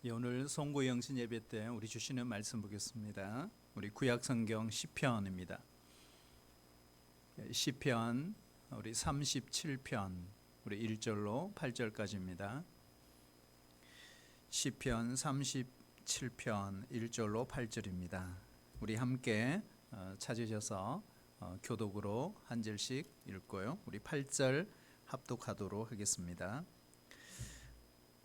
예, 오늘 송구 영신 예배 때 우리 주시는 말씀 보겠습니다. 우리 구약 성경 시편입니다. 시편 우리 37편 우리 1절로 8절까지입니다. 시편 37편 1절로 8절입니다. 우리 함께 찾으셔서 교독으로 한 절씩 읽고요. 우리 8절 합독하도록 하겠습니다.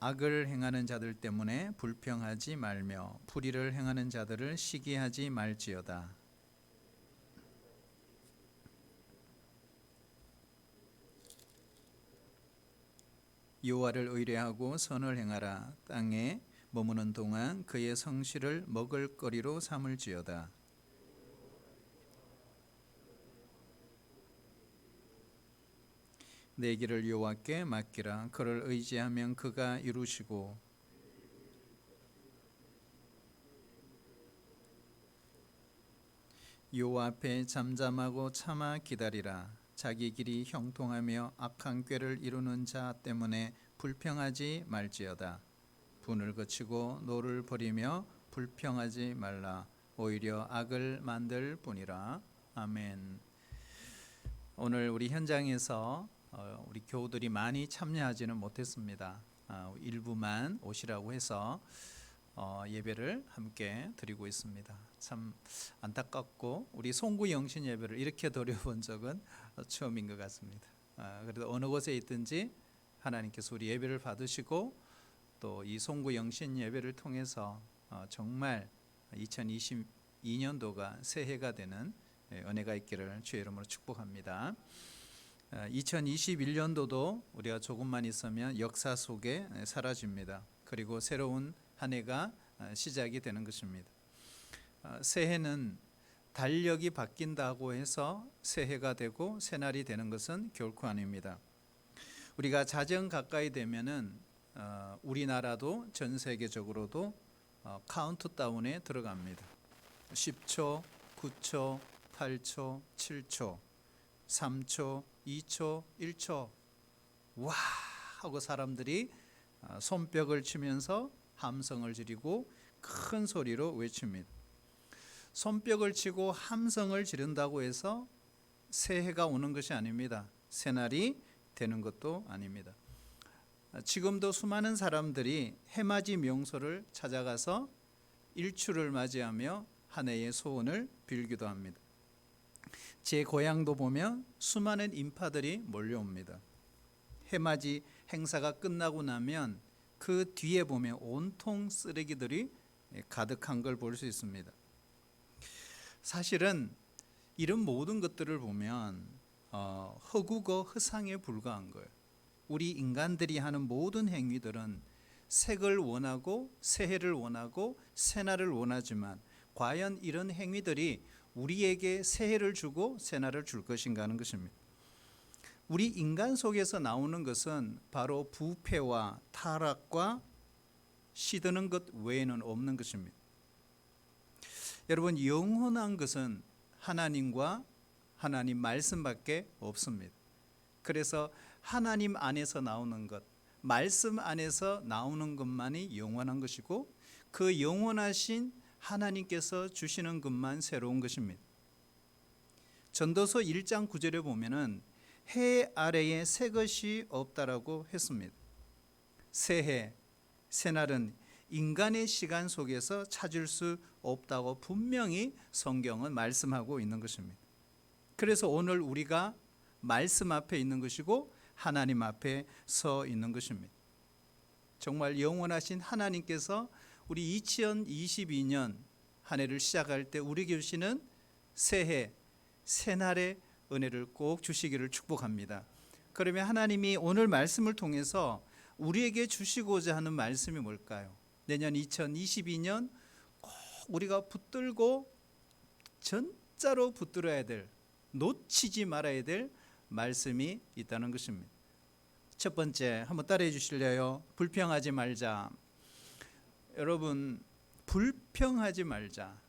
악을 행하는 자들 때문에 불평하지 말며 불의를 행하는 자들을 시기하지 말지어다. 여호와를 의뢰하고 선을 행하라. 땅에 머무는 동안 그의 성실을 먹을거리로 삼을지어다. 내 길을 여호와께 맡기라. 그를 의지하면 그가 이루시고 여호와 앞에 잠잠하고 참아 기다리라. 자기 길이 형통하며 악한 꾀를 이루는 자 때문에 불평하지 말지어다. 분을 그치고 노를 버리며 불평하지 말라. 오히려 악을 만들 뿐이라. 아멘. 오늘 우리 현장에서 우리 교우들이 많이 참여하지는 못했습니다. 일부만 오시라고 해서 예배를 함께 드리고 있습니다. 참 안타깝고 우리 송구 영신 예배를 이렇게 드려본 적은 처음인 것 같습니다. 그래도 어느 곳에 있든지 하나님께서 우리 예배를 받으시고 또 이 송구 영신 예배를 통해서 정말 2022년도가 새해가 되는 은혜가 있기를 주의 이름으로 축복합니다. 2021년도도 우리가 조금만 있으면 역사 속에 사라집니다. 그리고 새로운 한 해가 시작이 되는 것입니다. 새해는 달력이 바뀐다고 해서 새해가 되고 새날이 되는 것은 결코 아닙니다. 우리가 자정 가까이 되면은 우리나라도 전 세계적으로도 카운트다운에 들어갑니다. 10초, 9초, 8초, 7초, 3초, 2초, 1초 와 하고 사람들이 손뼉을 치면서 함성을 지르고 큰 소리로 외칩니다. 손뼉을 치고 함성을 지른다고 해서 새해가 오는 것이 아닙니다. 새날이 되는 것도 아닙니다. 지금도 수많은 사람들이 해맞이 명소를 찾아가서 일출을 맞이하며 한 해의 소원을 빌기도 합니다. 제 고향도 보면 수많은 인파들이 몰려옵니다. 해맞이 행사가 끝나고 나면 그 뒤에 보면 온통 쓰레기들이 가득한 걸 볼 수 있습니다. 사실은 이런 모든 것들을 보면 허구고 허상에 불과한 거예요. 우리 인간들이 하는 모든 행위들은 색을 원하고 새해를 원하고 새날을 원하지만 과연 이런 행위들이 우리에게 새해를 주고 새날을 줄 것인가 하는 것입니다. 우리 인간 속에서 나오는 것은 바로 부패와 타락과 시드는 것 외에는 없는 것입니다. 여러분, 영원한 것은 하나님과 하나님 말씀밖에 없습니다. 그래서 하나님 안에서 나오는 것, 말씀 안에서 나오는 것만이 영원한 것이고 그 영원하신 하나님께서 주시는 것만 새로운 것입니다. 전도서 1장 9절에 보면은 해 아래에 새 것이 없다라고 했습니다. 새해, 새날은 인간의 시간 속에서 찾을 수 없다고 분명히 성경은 말씀하고 있는 것입니다. 그래서 오늘 우리가 말씀 앞에 있는 것이고 하나님 앞에 서 있는 것입니다. 정말 영원하신 하나님께서 우리 2022년 한 해를 시작할 때 우리에게 주시는 새해, 새날의 은혜를 꼭 주시기를 축복합니다. 그러면 하나님이 오늘 말씀을 통해서 우리에게 주시고자 하는 말씀이 뭘까요? 내년 2022년 꼭 우리가 붙들고 전자로 붙들어야 될, 놓치지 말아야 될 말씀이 있다는 것입니다. 첫 번째, 한번 따라해 주실래요? 불평하지 말자. 여러분, 불평하지 말자.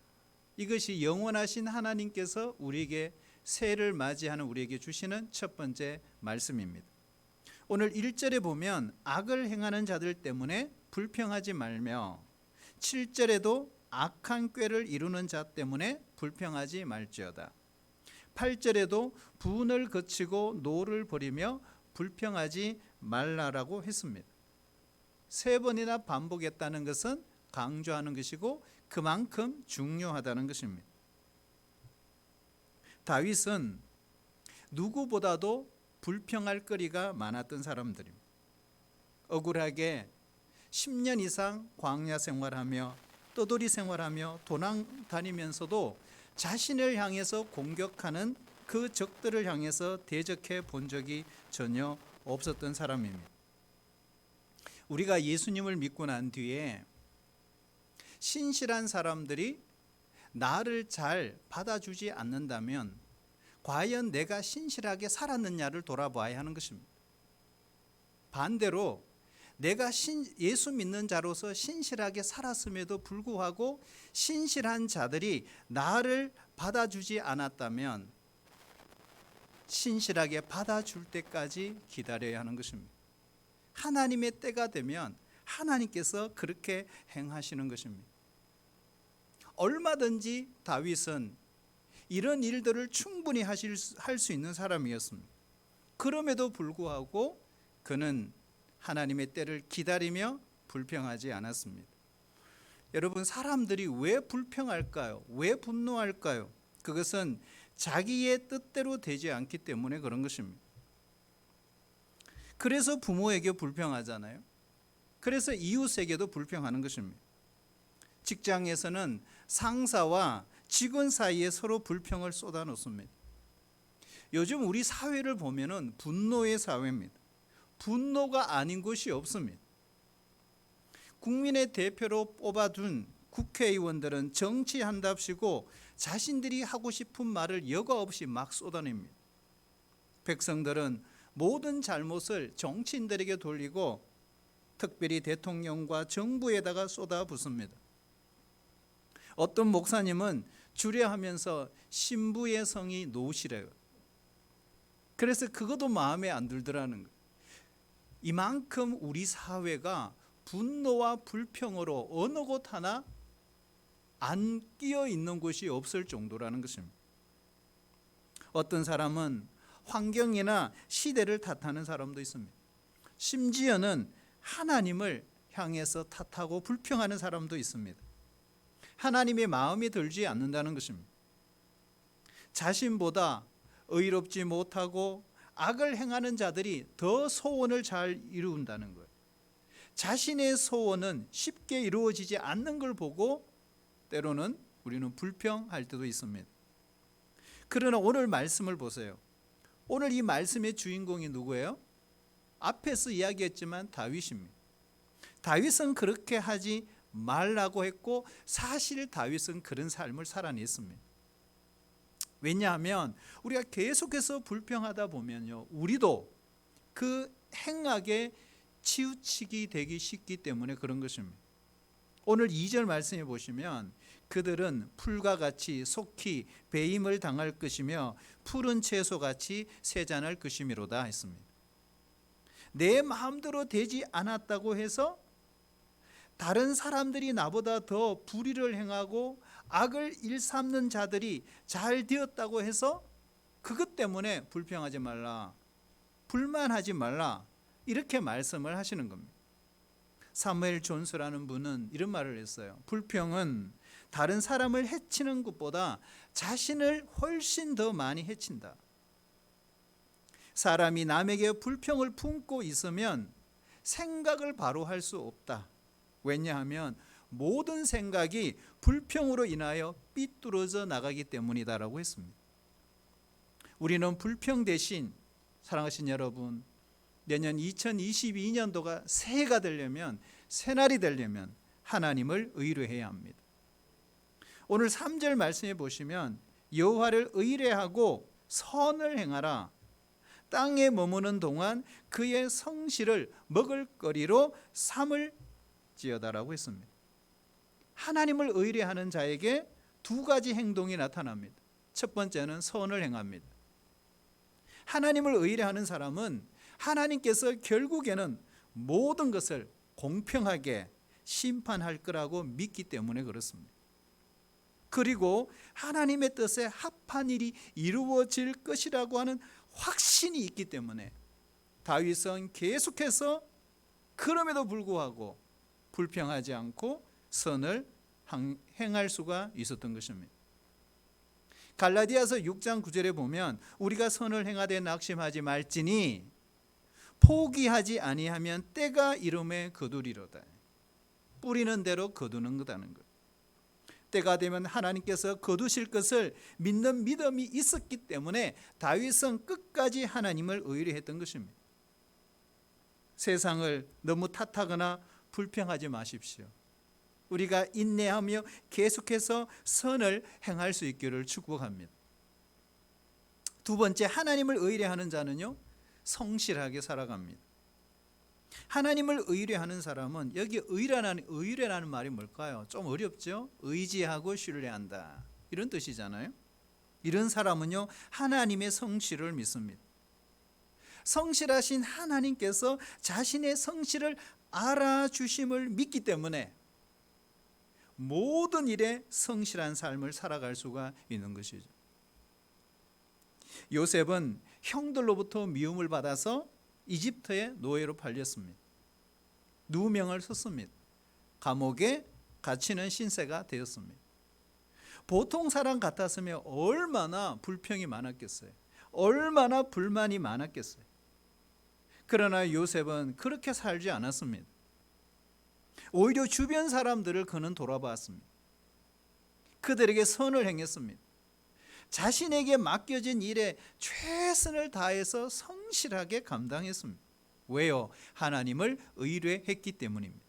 이것이 영원하신 하나님께서 우리에게 새해를 맞이하는 우리에게 주시는 첫 번째 말씀입니다. 오늘 1절에 보면 악을 행하는 자들 때문에 불평하지 말며 7절에도 악한 꾀를 이루는 자 때문에 불평하지 말지어다. 8절에도 분을 거치고 노를 버리며 불평하지 말라라고 했습니다. 3번이나 반복했다는 것은 강조하는 것이고 그만큼 중요하다는 것입니다. 다윗은 누구보다도 불평할 거리가 많았던 사람들입니다. 억울하게 10년 이상 광야 생활하며 떠돌이 생활하며 도망 다니면서도 자신을 향해서 공격하는 그 적들을 향해서 대적해 본 적이 전혀 없었던 사람입니다. 우리가 예수님을 믿고 난 뒤에 신실한 사람들이 나를 잘 받아주지 않는다면 과연 내가 신실하게 살았느냐를 돌아봐야 하는 것입니다. 반대로 내가 예수 믿는 자로서 신실하게 살았음에도 불구하고 신실한 자들이 나를 받아주지 않았다면 신실하게 받아줄 때까지 기다려야 하는 것입니다. 하나님의 때가 되면 하나님께서 그렇게 행하시는 것입니다. 얼마든지 다윗은 이런 일들을 충분히 할 수 있는 사람이었습니다. 그럼에도 불구하고 그는 하나님의 때를 기다리며 불평하지 않았습니다. 여러분, 사람들이 왜 불평할까요? 왜 분노할까요? 그것은 자기의 뜻대로 되지 않기 때문에 그런 것입니다. 그래서 부모에게 불평하잖아요. 그래서 이웃에게도 불평하는 것입니다. 직장에서는 상사와 직원 사이에 서로 불평을 쏟아놓습니다. 요즘 우리 사회를 보면은 분노의 사회입니다. 분노가 아닌 것이 없습니다. 국민의 대표로 뽑아둔 국회의원들은 정치한답시고 자신들이 하고 싶은 말을 여과 없이 막 쏟아냅니다. 백성들은 모든 잘못을 정치인들에게 돌리고 특별히 대통령과 정부에다가 쏟아붓습니다. 어떤 목사님은 주례하면서 신부의 성이 노시래요. 그래서 그것도 마음에 안 들더라는 거예요. 이만큼 우리 사회가 분노와 불평으로 어느 곳 하나 안 끼어 있는 곳이 없을 정도라는 것입니다. 어떤 사람은 환경이나 시대를 탓하는 사람도 있습니다. 심지어는 하나님을 향해서 탓하고 불평하는 사람도 있습니다. 하나님의 마음이 들지 않는다는 것입니다. 자신보다 의롭지 못하고 악을 행하는 자들이 더 소원을 잘 이룬다는 거예요. 자신의 소원은 쉽게 이루어지지 않는 걸 보고 때로는 우리는 불평할 때도 있습니다. 그러나 오늘 말씀을 보세요. 오늘 이 말씀의 주인공이 누구예요? 앞에서 이야기했지만 다윗입니다. 다윗은 그렇게 하지 말라고 했고 사실 다윗은 그런 삶을 살아냈습니다. 왜냐하면 우리가 계속해서 불평하다 보면요, 우리도 그 행악에 치우치게 되기 쉽기 때문에 그런 것입니다. 오늘 2절 말씀해 보시면 그들은 풀과 같이 속히 배임을 당할 것이며 푸른 채소같이 세잔할 것이미로다 했습니다. 내 마음대로 되지 않았다고 해서 다른 사람들이 나보다 더 불의를 행하고 악을 일삼는 자들이 잘 되었다고 해서 그것 때문에 불평하지 말라, 불만하지 말라, 이렇게 말씀을 하시는 겁니다. 사무엘 존스라는 분은 이런 말을 했어요. 불평은 다른 사람을 해치는 것보다 자신을 훨씬 더 많이 해친다. 사람이 남에게 불평을 품고 있으면 생각을 바로 할 수 없다. 왜냐하면 모든 생각이 불평으로 인하여 삐뚤어져 나가기 때문이다라고 했습니다. 우리는 불평 대신, 사랑하신 여러분, 내년 2022년도가 새해가 되려면, 새날이 되려면 하나님을 의뢰해야 합니다. 오늘 3절 말씀해 보시면 여호와를 의뢰하고 선을 행하라. 땅에 머무는 동안 그의 성실을 먹을거리로 삼을지어다라고 했습니다. 하나님을 의뢰하는 자에게 두 가지 행동이 나타납니다. 첫 번째는 선을 행합니다. 하나님을 의뢰하는 사람은 하나님께서 결국에는 모든 것을 공평하게 심판할 거라고 믿기 때문에 그렇습니다. 그리고 하나님의 뜻에 합한 일이 이루어질 것이라고 하는 확신이 있기 때문에 다윗은 계속해서 그럼에도 불구하고 불평하지 않고 선을 행할 수가 있었던 것입니다. 갈라디아서 6장 9절에 보면 우리가 선을 행하되 낙심하지 말지니 포기하지 아니하면 때가 이름에 거두리로다. 뿌리는 대로 거두는 거다는 것. 때가 되면 하나님께서 거두실 것을 믿는 믿음이 있었기 때문에 다윗은 끝까지 하나님을 의뢰했던 것입니다. 세상을 너무 탓하거나 불평하지 마십시오. 우리가 인내하며 계속해서 선을 행할 수 있기를 축복합니다. 두 번째, 하나님을 의뢰하는 자는요, 성실하게 살아갑니다. 하나님을 의뢰하는 사람은, 여기 의뢰라는 말이 뭘까요? 좀 어렵죠? 의지하고 신뢰한다, 이런 뜻이잖아요. 이런 사람은요, 하나님의 성실을 믿습니다. 성실하신 하나님께서 자신의 성실을 알아주심을 믿기 때문에 모든 일에 성실한 삶을 살아갈 수가 있는 것이죠. 요셉은 형들로부터 미움을 받아서 이집트의 노예로 팔렸습니다. 누명을 썼습니다. 감옥에 갇히는 신세가 되었습니다. 보통 사람 같았으면 얼마나 불평이 많았겠어요. 얼마나 불만이 많았겠어요. 그러나 요셉은 그렇게 살지 않았습니다. 오히려 주변 사람들을 그는 돌아봤습니다. 그들에게 선을 행했습니다. 자신에게 맡겨진 일에 최선을 다해서 성실하게 감당했습니다. 왜요? 하나님을 의뢰했기 때문입니다.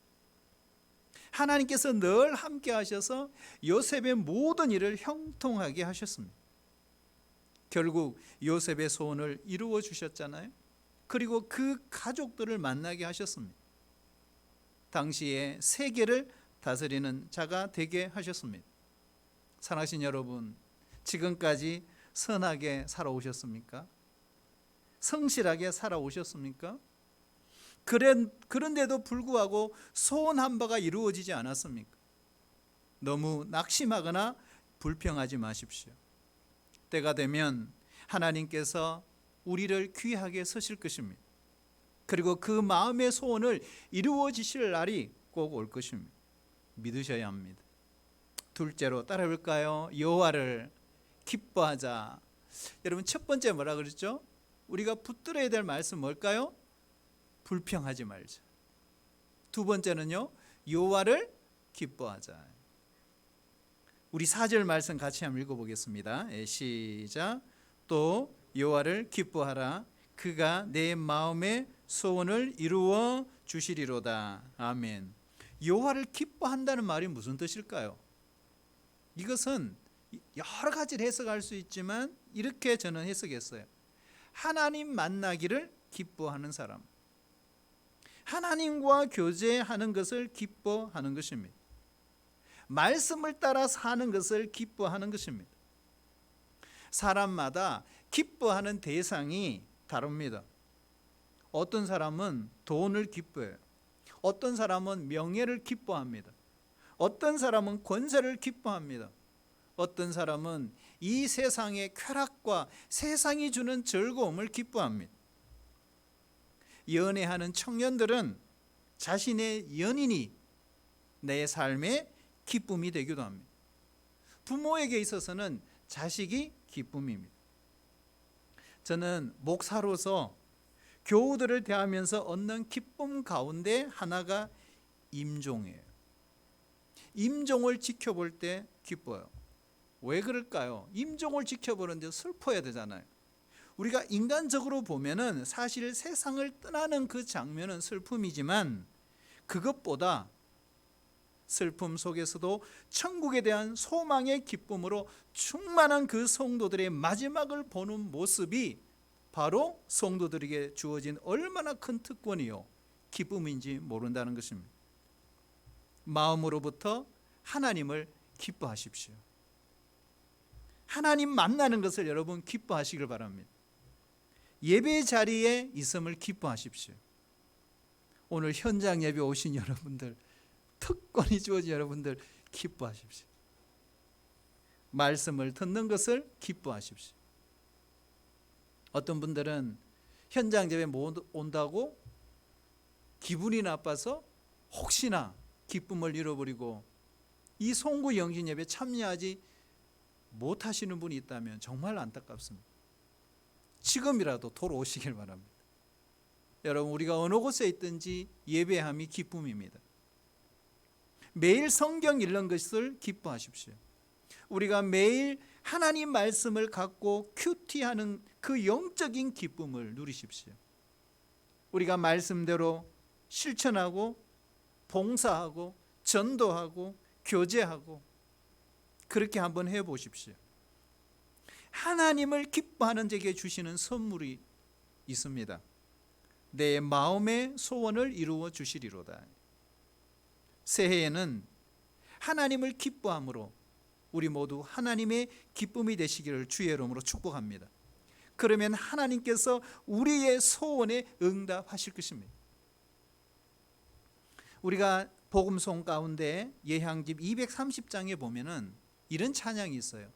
하나님께서 늘 함께 하셔서 요셉의 모든 일을 형통하게 하셨습니다. 결국 요셉의 소원을 이루어 주셨잖아요. 그리고 그 가족들을 만나게 하셨습니다. 당시에 세계를 다스리는 자가 되게 하셨습니다. 사랑하신 여러분, 지금까지 선하게 살아오셨습니까? 성실하게 살아오셨습니까? 그런데도 불구하고 소원한 바가 이루어지지 않았습니까? 너무 낙심하거나 불평하지 마십시오. 때가 되면 하나님께서 우리를 귀하게 서실 것입니다. 그리고 그 마음의 소원을 이루어지실 날이 꼭 올 것입니다. 믿으셔야 합니다. 둘째로 따라볼까요? 여호와를 기뻐하자. 여러분, 첫 번째 뭐라 그랬죠? 우리가 붙들어야 될 말씀 뭘까요? 불평하지 말자. 두 번째는요, 여호와를 기뻐하자. 우리 4절 말씀 같이 한번 읽어보겠습니다. 시작. 또 여호와를 기뻐하라. 그가 내 마음의 소원을 이루어 주시리로다. 아멘. 여호와를 기뻐한다는 말이 무슨 뜻일까요? 이것은 여러 가지를 해석할 수 있지만 이렇게 저는 해석했어요. 하나님 만나기를 기뻐하는 사람, 하나님과 교제하는 것을 기뻐하는 것입니다. 말씀을 따라 사는 것을 기뻐하는 것입니다. 사람마다 기뻐하는 대상이 다릅니다. 어떤 사람은 돈을 기뻐해요. 어떤 사람은 명예를 기뻐합니다. 어떤 사람은 권세를 기뻐합니다. 어떤 사람은 이 세상의 쾌락과 세상이 주는 즐거움을 기뻐합니다. 연애하는 청년들은 자신의 연인이 내 삶의 기쁨이 되기도 합니다. 부모에게 있어서는 자식이 기쁨입니다. 저는 목사로서 교우들을 대하면서 얻는 기쁨 가운데 하나가 임종이에요. 임종을 지켜볼 때 기뻐요. 왜 그럴까요? 임종을 지켜보는데 슬퍼야 되잖아요. 우리가 인간적으로 보면은 사실 세상을 떠나는 그 장면은 슬픔이지만 그것보다 슬픔 속에서도 천국에 대한 소망의 기쁨으로 충만한 그 성도들의 마지막을 보는 모습이 바로 성도들에게 주어진 얼마나 큰 특권이요 기쁨인지 모른다는 것입니다. 마음으로부터 하나님을 기뻐하십시오. 하나님 만나는 것을 여러분 기뻐하시길 바랍니다. 예배 자리에 있음을 기뻐하십시오. 오늘 현장 예배 오신 여러분들 특권이 주어진 여러분들 기뻐하십시오. 말씀을 듣는 것을 기뻐하십시오. 어떤 분들은 현장 예배 못 온다고 기분이 나빠서 혹시나 기쁨을 잃어버리고 이 송구 영신 예배 참여하지 못하시는 분이 있다면 정말 안타깝습니다. 지금이라도 돌아오시길 바랍니다. 여러분, 우리가 어느 곳에 있든지 예배함이 기쁨입니다. 매일 성경 읽는 것을 기뻐하십시오. 우리가 매일 하나님 말씀을 갖고 큐티하는 그 영적인 기쁨을 누리십시오. 우리가 말씀대로 실천하고 봉사하고 전도하고 교제하고 그렇게 한번 해보십시오. 하나님을 기뻐하는 자에게 주시는 선물이 있습니다. 내 마음의 소원을 이루어 주시리로다. 새해에는 하나님을 기뻐함으로 우리 모두 하나님의 기쁨이 되시기를 주의 이름으로 축복합니다. 그러면 하나님께서 우리의 소원에 응답하실 것입니다. 우리가 복음송 가운데 예향집 230장에 보면은 이런 찬양이 있어요.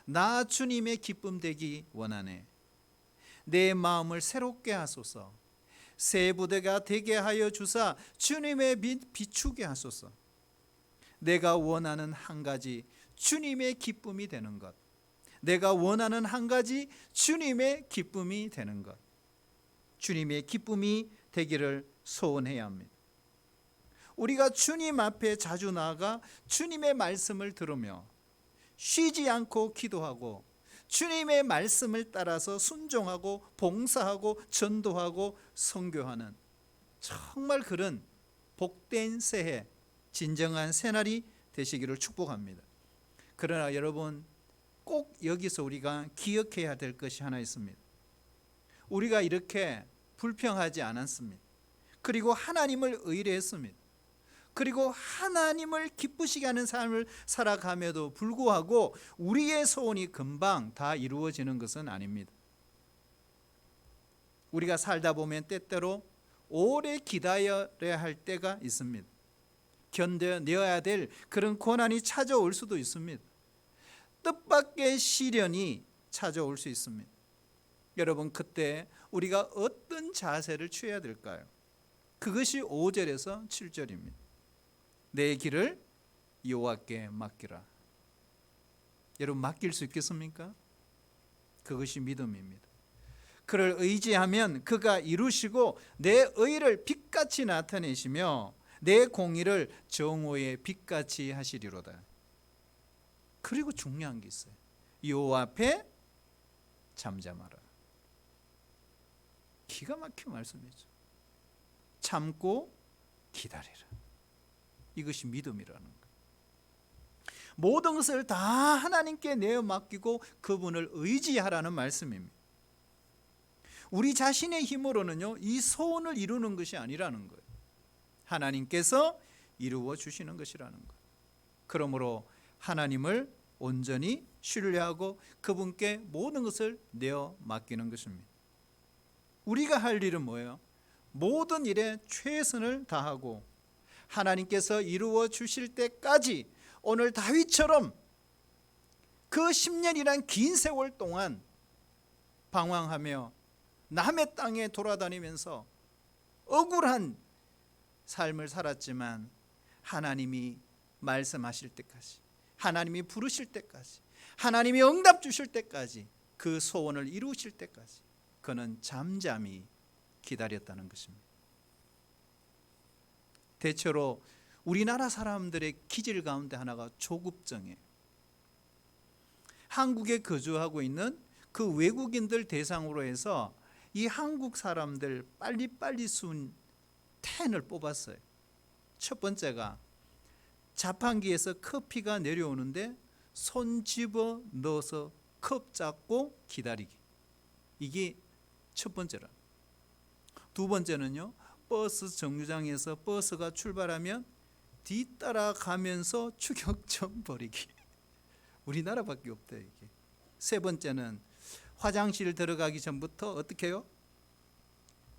나 주님의 기쁨 되기 원하네. 내 마음을 새롭게 하소서. 새 부대가 되게 하여 주사 주님의 빛 비추게 하소서. 내가 원하는 한 가지 주님의 기쁨이 되는 것. 내가 원하는 한 가지 주님의 기쁨이 되는 것. 주님의 기쁨이 되기를 소원해야 합니다. 우리가 주님 앞에 자주 나아가 주님의 말씀을 들으며 쉬지 않고 기도하고 주님의 말씀을 따라서 순종하고 봉사하고 전도하고 선교하는 정말 그런 복된 새해, 진정한 새날이 되시기를 축복합니다. 그러나 여러분, 꼭 여기서 우리가 기억해야 될 것이 하나 있습니다. 우리가 이렇게 불평하지 않았습니다. 그리고 하나님을 의뢰했습니다. 그리고 하나님을 기쁘시게 하는 삶을 살아감에도 불구하고 우리의 소원이 금방 다 이루어지는 것은 아닙니다. 우리가 살다 보면 때때로 오래 기다려야 할 때가 있습니다. 견뎌내야 될 그런 고난이 찾아올 수도 있습니다. 뜻밖의 시련이 찾아올 수 있습니다. 여러분, 그때 우리가 어떤 자세를 취해야 될까요? 그것이 5절에서 7절입니다. 내 길을 여호와께 맡기라. 여러분, 맡길 수 있겠습니까? 그것이 믿음입니다. 그를 의지하면 그가 이루시고 내 의를 빛같이 나타내시며 내 공의를 정오의 빛같이 하시리로다. 그리고 중요한 게 있어요. 여호와 앞에 잠잠하라. 기가 막힌 말씀이죠. 참고 기다리라. 이것이 믿음이라는 거예요. 모든 것을 다 하나님께 내어 맡기고 그분을 의지하라는 말씀입니다. 우리 자신의 힘으로는요, 이 소원을 이루는 것이 아니라는 거예요. 하나님께서 이루어 주시는 것이라는 거예요. 그러므로 하나님을 온전히 신뢰하고 그분께 모든 것을 내어 맡기는 것입니다. 우리가 할 일은 뭐예요? 모든 일에 최선을 다하고 하나님께서 이루어 주실 때까지 오늘 다윗처럼 그 10년이란 긴 세월 동안 방황하며 남의 땅에 돌아다니면서 억울한 삶을 살았지만 하나님이 말씀하실 때까지, 하나님이 부르실 때까지, 하나님이 응답 주실 때까지, 그 소원을 이루실 때까지 그는 잠잠히 기다렸다는 것입니다. 대체로 우리나라 사람들의 기질 가운데 하나가 조급증이에요. 한국에 거주하고 있는 그 외국인들 대상으로 해서 이 한국 사람들 빨리빨리 순 10을 뽑았어요. 첫 번째가 자판기에서 커피가 내려오는데 손 집어 넣어서 컵 잡고 기다리기. 이게 첫 번째라. 두 번째는요, 버스 정류장에서 버스가 출발하면 뒤따라가면서 추격전 벌이기. 우리나라밖에 없대요, 이게. 세 번째는 화장실 들어가기 전부터 어떻게 해요?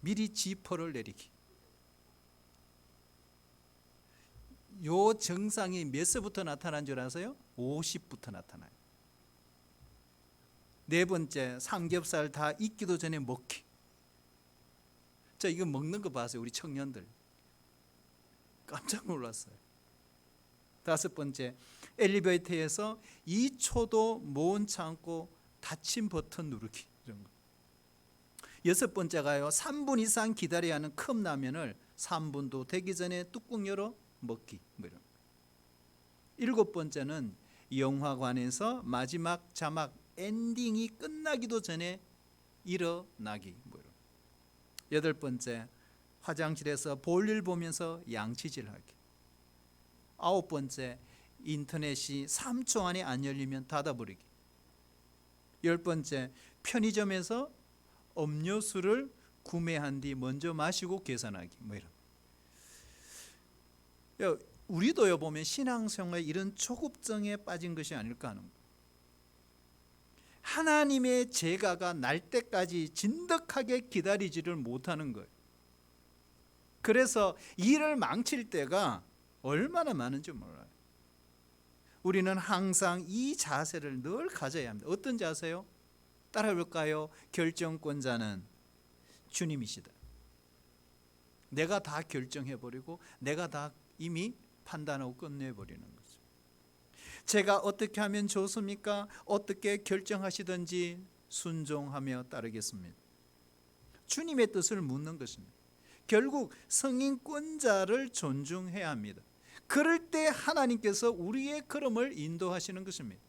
미리 지퍼를 내리기. 요 증상이 몇 세부터 나타난 줄 아세요? 50부터 나타나요. 네 번째, 삼겹살 다 익기도 전에 먹기. 자, 이거 먹는 거 봤어요, 우리 청년들. 깜짝 놀랐어요. 다섯 번째, 엘리베이터에서 2초도 못 참고 닫힌 버튼 누르기. 이런 거. 여섯 번째가요, 3분 이상 기다려야 하는 컵라면을 3분도 되기 전에 뚜껑 열어 먹기. 뭐 이런 거. 일곱 번째는 영화관에서 마지막 자막 엔딩이 끝나기도 전에 일어나기. 뭐 이런 거. 여덟 번째, 화장실에서 볼일 보면서 양치질하기. 아홉 번째, 인터넷이 3초 안에 안 열리면 닫아버리기. 열 번째, 편의점에서 음료수를 구매한 뒤 먼저 마시고 계산하기. 뭐 이런. 우리도요 보면 신앙생활에 이런 초급증에 빠진 것이 아닐까 하는 거예요. 하나님의 제가가 날 때까지 진득하게 기다리지를 못하는 거예요. 그래서 일을 망칠 때가 얼마나 많은지 몰라요. 우리는 항상 이 자세를 늘 가져야 합니다. 어떤 자세요? 따라해볼까요? 결정권자는 주님이시다. 내가 다 결정해버리고 내가 다 이미 판단하고 끝내버리는 거죠. 제가 어떻게 하면 좋습니까? 어떻게 결정하시든지 순종하며 따르겠습니다. 주님의 뜻을 묻는 것입니다. 결국 성인권자를 존중해야 합니다. 그럴 때 하나님께서 우리의 걸음을 인도하시는 것입니다.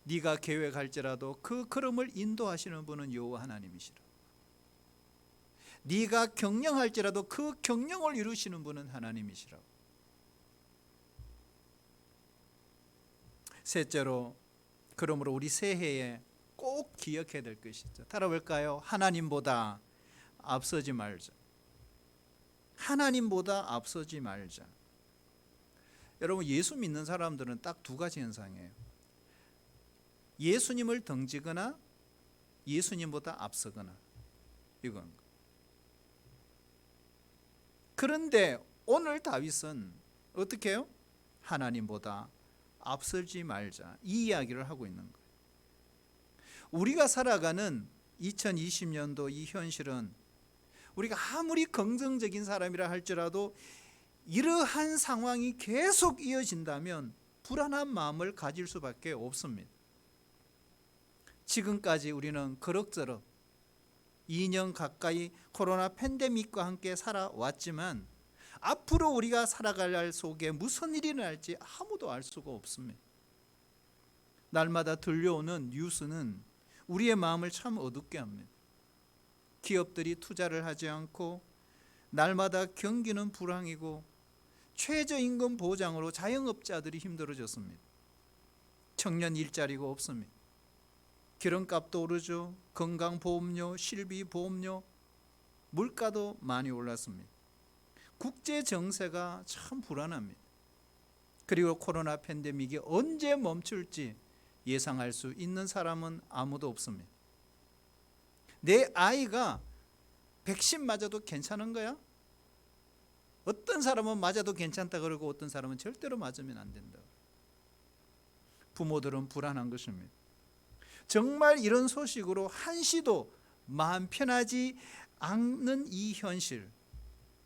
네가 계획할지라도 그 걸음을 인도하시는 분은 여호와 하나님이시라. 네가 경영할지라도 그 경영을 이루시는 분은 하나님이시라. 셋째로, 그러므로 우리 새해에 꼭 기억해야 될 것이죠. 따라볼까요? 하나님보다 앞서지 말자. 하나님보다 앞서지 말자. 여러분, 예수 믿는 사람들은 딱 두 가지 현상이에요. 예수님을 등지거나 예수님보다 앞서거나. 이건. 그런데 오늘 다윗은 어떻게 해요? 하나님보다 앞서지 말자, 이 이야기를 하고 있는 거예요. 우리가 살아가는 2020년도 이 현실은 우리가 아무리 긍정적인 사람이라 할지라도 이러한 상황이 계속 이어진다면 불안한 마음을 가질 수밖에 없습니다. 지금까지 우리는 그럭저럭 2년 가까이 코로나 팬데믹과 함께 살아왔지만 앞으로 우리가 살아갈 날 속에 무슨 일이 날지 아무도 알 수가 없습니다. 날마다 들려오는 뉴스는 우리의 마음을 참 어둡게 합니다. 기업들이 투자를 하지 않고 날마다 경기는 불황이고 최저임금 보장으로 자영업자들이 힘들어졌습니다. 청년 일자리가 없습니다. 기름값도 오르죠. 건강보험료, 실비보험료, 물가도 많이 올랐습니다. 국제 정세가 참 불안합니다. 그리고 코로나 팬데믹이 언제 멈출지 예상할 수 있는 사람은 아무도 없습니다. 내 아이가 백신 맞아도 괜찮은 거야? 어떤 사람은 맞아도 괜찮다 그러고 어떤 사람은 절대로 맞으면 안 된다. 부모들은 불안한 것입니다. 정말 이런 소식으로 한시도 마음 편하지 않는 이 현실,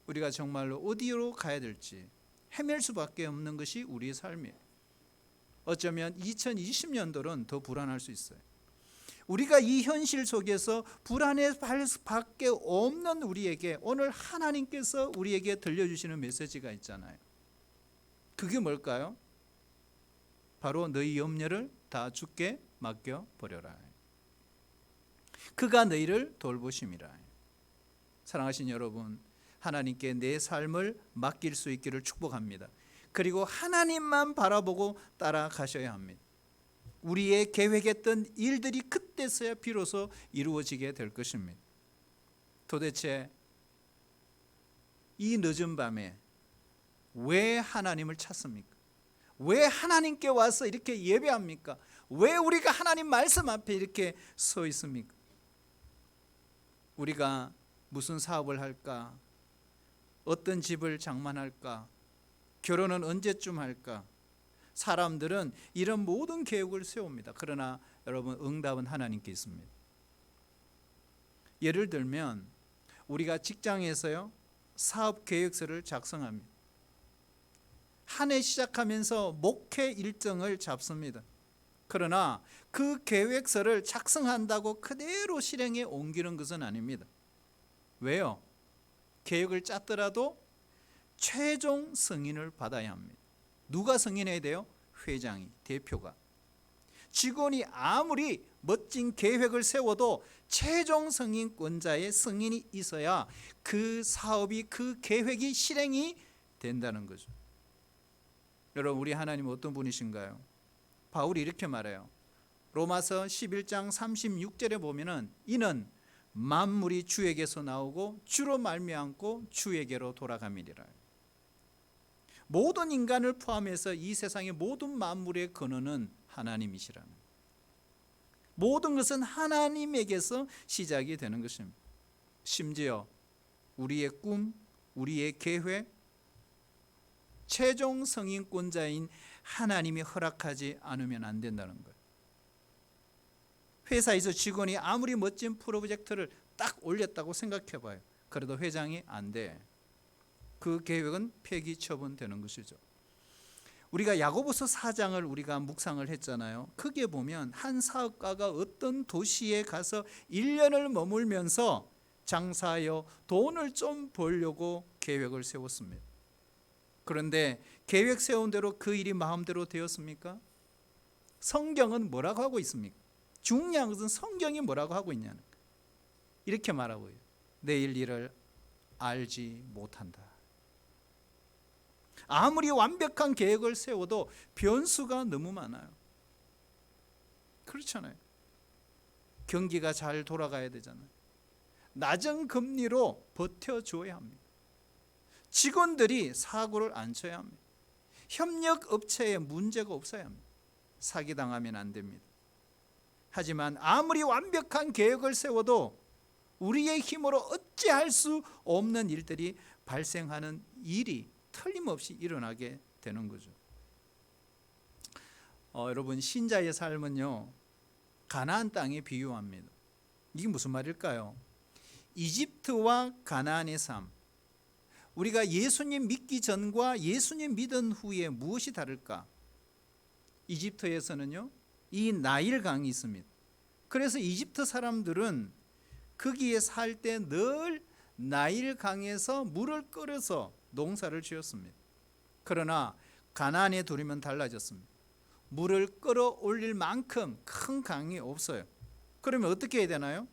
우리가 정말로 어디로 가야 될지 헤맬 수밖에 없는 것이 우리의 삶이에요. 어쩌면 2020년도는 더 불안할 수 있어요. 우리가 이 현실 속에서 불안해 할 수밖에 없는 우리에게 오늘 하나님께서 우리에게 들려주시는 메시지가 있잖아요. 그게 뭘까요? 바로 너희 염려를 다 주께 맡겨버려라. 그가 너희를 돌보심이라. 사랑하신 여러분, 하나님께 내 삶을 맡길 수 있기를 축복합니다. 그리고 하나님만 바라보고 따라가셔야 합니다. 우리의 계획했던 일들이 그때서야 비로소 이루어지게 될 것입니다. 도대체 이 늦은 밤에 왜 하나님을 찾습니까? 왜 하나님께 와서 이렇게 예배합니까? 왜 우리가 하나님 말씀 앞에 이렇게 서 있습니까? 우리가 무슨 사업을 할까? 어떤 집을 장만할까? 결혼은 언제쯤 할까? 사람들은 이런 모든 계획을 세웁니다. 그러나 여러분, 응답은 하나님께 있습니다. 예를 들면 우리가 직장에서요, 사업 계획서를 작성합니다. 한 해 시작하면서 목회 일정을 잡습니다. 그러나 그 계획서를 작성한다고 그대로 실행에 옮기는 것은 아닙니다. 왜요? 계획을 짰더라도 최종 승인을 받아야 합니다. 누가 승인해야 돼요? 회장이, 대표가. 직원이 아무리 멋진 계획을 세워도 최종 승인권자의 승인이 있어야 그 사업이, 그 계획이 실행이 된다는 거죠. 여러분, 우리 하나님은 어떤 분이신가요? 바울이 이렇게 말해요. 로마서 11장 36절에 보면은 이는 만물이 주에게서 나오고 주로 말미암고 주에게로 돌아감이니라. 모든 인간을 포함해서 이 세상의 모든 만물의 근원은 하나님이시라는, 모든 것은 하나님에게서 시작이 되는 것입니다. 심지어 우리의 꿈, 우리의 계획, 최종 승인권자인 하나님이 허락하지 않으면 안 된다는 거예요. 회사에서 직원이 아무리 멋진 프로젝트를 딱 올렸다고 생각해 봐요. 그래도 회장이 안 돼. 그 계획은 폐기 처분되는 것이죠. 우리가 야고보서 4장을 우리가 묵상을 했잖아요. 크게 보면 한 사업가가 어떤 도시에 가서 1년을 머물면서 장사하여 돈을 좀 벌려고 계획을 세웠습니다. 그런데 계획 세운 대로 그 일이 마음대로 되었습니까? 성경은 뭐라고 하고 있습니까? 중요한 것은 성경이 뭐라고 하고 있냐는 거예요. 이렇게 말하고 있어요. 내일 일을 알지 못한다. 아무리 완벽한 계획을 세워도 변수가 너무 많아요. 그렇잖아요. 경기가 잘 돌아가야 되잖아요. 낮은 금리로 버텨줘야 합니다. 직원들이 사고를 안 쳐야 합니다. 협력 업체에 문제가 없어야 합니다. 사기당하면 안 됩니다. 하지만 아무리 완벽한 계획을 세워도 우리의 힘으로 어찌할 수 없는 일들이 발생하는 일이 틀림없이 일어나게 되는 거죠. 여러분, 신자의 삶은요, 가나안 땅에 비유합니다. 이게 무슨 말일까요? 이집트와 가나안의 삶, 우리가 예수님 믿기 전과 예수님 믿은 후에 무엇이 다를까? 이집트에서는요, 이 나일강이 있습니다. 그래서 이집트 사람들은 거기에 살 때 늘 나일강에서 물을 끌어서 농사를 지었습니다. 그러나 가나안에 들어오면 달라졌습니다. 물을 끌어올릴 만큼 큰 강이 없어요. 그러면 어떻게 해야 되나요?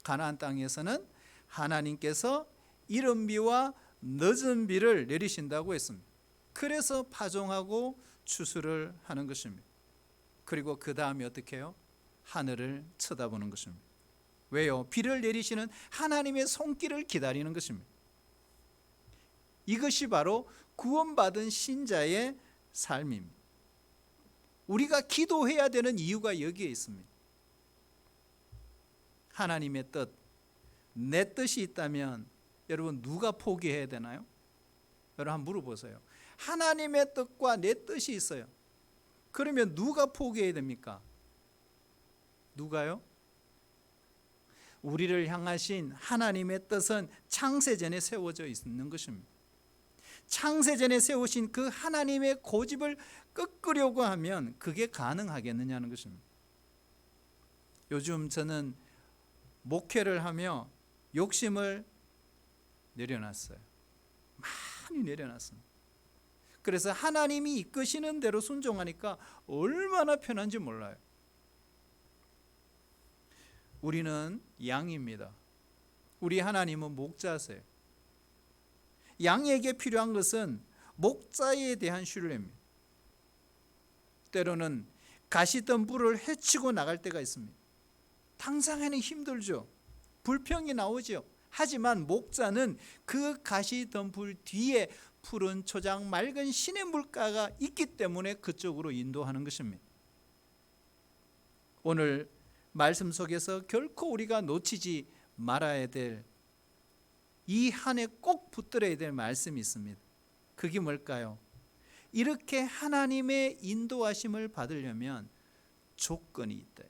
가나안 땅에서는 하나님께서 이른 비와 늦은 비를 내리신다고 했습니다. 그래서 파종하고 추수를 하는 것입니다. 그리고 그 다음에 어떻게 해요? 하늘을 쳐다보는 것입니다. 왜요? 비를 내리시는 하나님의 손길을 기다리는 것입니다. 이것이 바로 구원받은 신자의 삶입니다. 우리가 기도해야 되는 이유가 여기에 있습니다. 하나님의 뜻, 내 뜻이 있다면 여러분, 누가 포기해야 되나요? 여러분 한번 물어보세요. 하나님의 뜻과 내 뜻이 있어요. 그러면 누가 포기해야 됩니까? 누가요? 우리를 향하신 하나님의 뜻은 창세전에 세워져 있는 것입니다. 창세전에 세우신 그 하나님의 고집을 꺾으려고 하면 그게 가능하겠느냐는 것입니다. 요즘 저는 목회를 하며 욕심을 내려놨어요. 많이 내려놨습니다. 그래서 하나님이 이끄시는 대로 순종하니까 얼마나 편한지 몰라요. 우리는 양입니다. 우리 하나님은 목자세요. 양에게 필요한 것은 목자에 대한 신뢰입니다. 때로는 가시덤불을 헤치고 나갈 때가 있습니다. 당장에는 힘들죠. 불평이 나오죠. 하지만 목자는 그 가시덤불 뒤에 푸른 초장, 맑은 시냇물가가 있기 때문에 그쪽으로 인도하는 것입니다. 오늘 말씀 속에서 결코 우리가 놓치지 말아야 될 이 한 해 꼭 붙들어야 될 말씀이 있습니다. 그게 뭘까요? 이렇게 하나님의 인도하심을 받으려면 조건이 있다.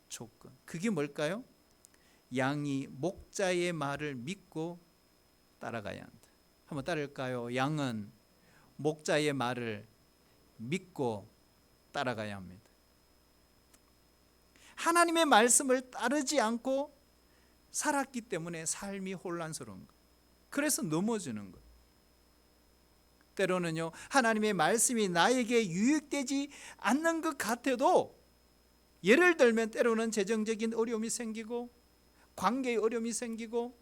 조건. 그게 뭘까요? 양이 목자의 말을 믿고 따라가야 한다. 한번 따를까요? 양은 목자의 말을 믿고 따라가야 합니다. 하나님의 말씀을 따르지 않고 살았기 때문에 삶이 혼란스러운 거예요. 그래서 넘어지는 거예요. 때로는요, 하나님의 말씀이 나에게 유익되지 않는 것 같아도, 예를 들면 때로는 재정적인 어려움이 생기고, 관계의 어려움이 생기고,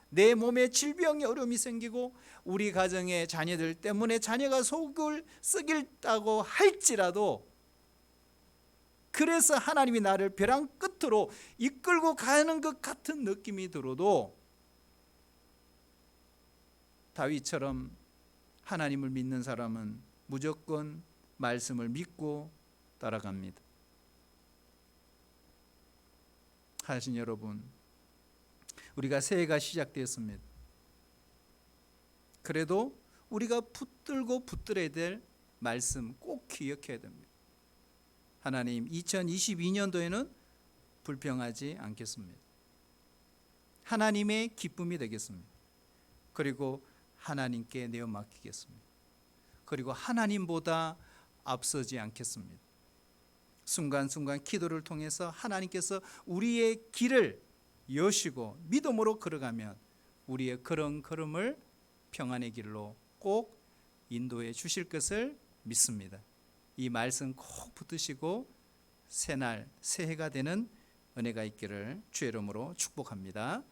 내 몸에 질병의 어려움이 생기고, 우리 가정의 자녀들 때문에 자녀가 속을 썩일다고 할지라도, 그래서 하나님이 나를 벼랑 끝으로 이끌고 가는 것 같은 느낌이 들어도, 다윗처럼 하나님을 믿는 사람은 무조건 말씀을 믿고 따라갑니다. 하신 여러분, 우리가 새해가 시작되었습니다. 그래도 우리가 붙들고 붙들어야 될 말씀 꼭 기억해야 됩니다. 하나님, 2022년도에는 불평하지 않겠습니다. 하나님의 기쁨이 되겠습니다. 그리고 하나님께 내어 맡기겠습니다. 그리고 하나님보다 앞서지 않겠습니다. 순간순간 기도를 통해서 하나님께서 우리의 길을 여시고 믿음으로 걸어가면 우리의 그런 걸음을 평안의 길로 꼭 인도해 주실 것을 믿습니다. 이 말씀 꼭 붙드시고 새날 새해가 되는 은혜가 있기를 주의 이름으로 축복합니다.